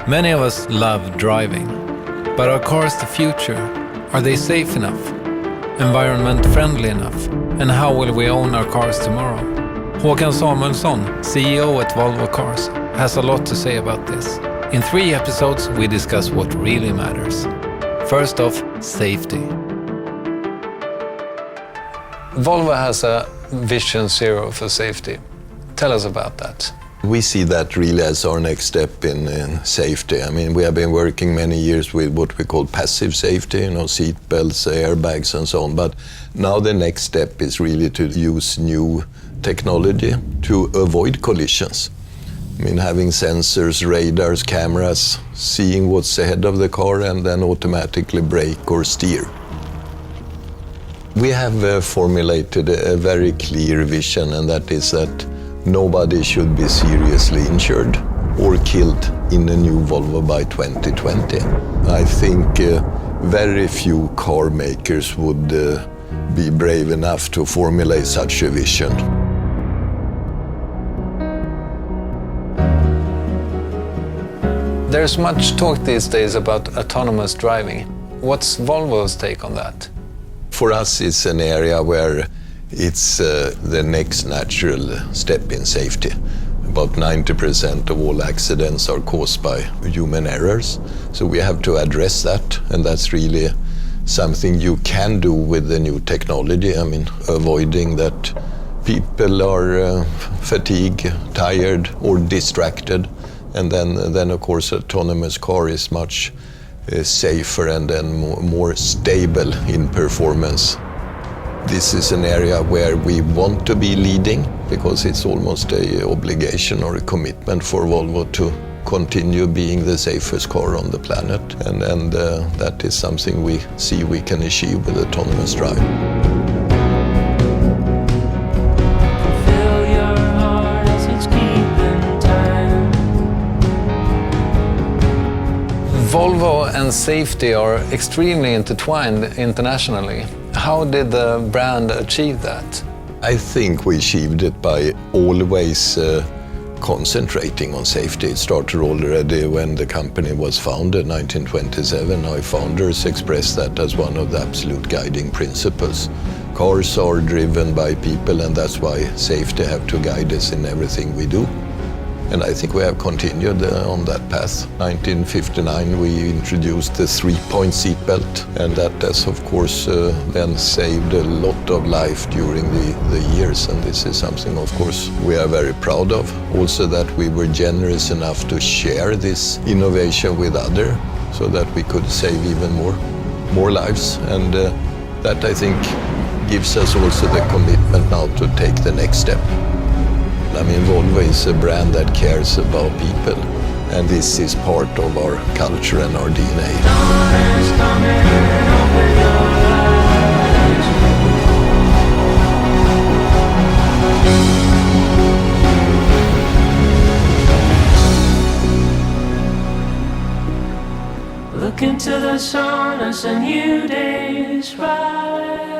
Many of us love driving, but are cars the future? Are they safe enough? Environment friendly enough? And how will we own our cars tomorrow? Hakan Samuelssoni, CEO at Volvo Cars, has a lot to say about this. In 3 episodes, we discuss what really matters. First off, safety. Volvo has a vision zero for safety. Tell us about that. We see that really as our next step in safety. I mean, we have been working many years with what we call passive safety, seat belts, airbags and so on. But now the next step is really to use new technology to avoid collisions. I mean, having sensors, radars, cameras, seeing what's ahead of the car and then automatically brake or steer. We have formulated a very clear vision, and that is that nobody should be seriously injured or killed in a new Volvo by 2020. I think very few car makers would be brave enough to formulate such a vision. There's much talk these days about autonomous driving. What's Volvo's take on that? For us, it's an area where it's the next natural step in safety. About 90% of all accidents are caused by human errors. So we have to address that, and that's really something you can do with the new technology. I mean, avoiding that people are fatigued, tired, or distracted. And then of course, autonomous car is much safer and then more stable in performance. This is an area where we want to be leading because it's almost an obligation or a commitment for Volvo to continue being the safest car on the planet. And that is something we see we can achieve with autonomous drive. Volvo and safety are extremely intertwined internationally. How did the brand achieve that? I think we achieved it by always concentrating on safety. It started already when the company was founded in 1927. Our founders expressed that as one of the absolute guiding principles. Cars are driven by people, and that's why safety have to guide us in everything we do. And I think we have continued on that path. 1959 we introduced the 3-point seatbelt, and that has of course then saved a lot of life during the years, and this is something of course we are very proud of. Also that we were generous enough to share this innovation with others so that we could save even more lives, and that I think gives us also the commitment now to take the next step. I mean, Volvo is a brand that cares about people, and this is part of our culture and our DNA. Look into the sun as a new day is rising.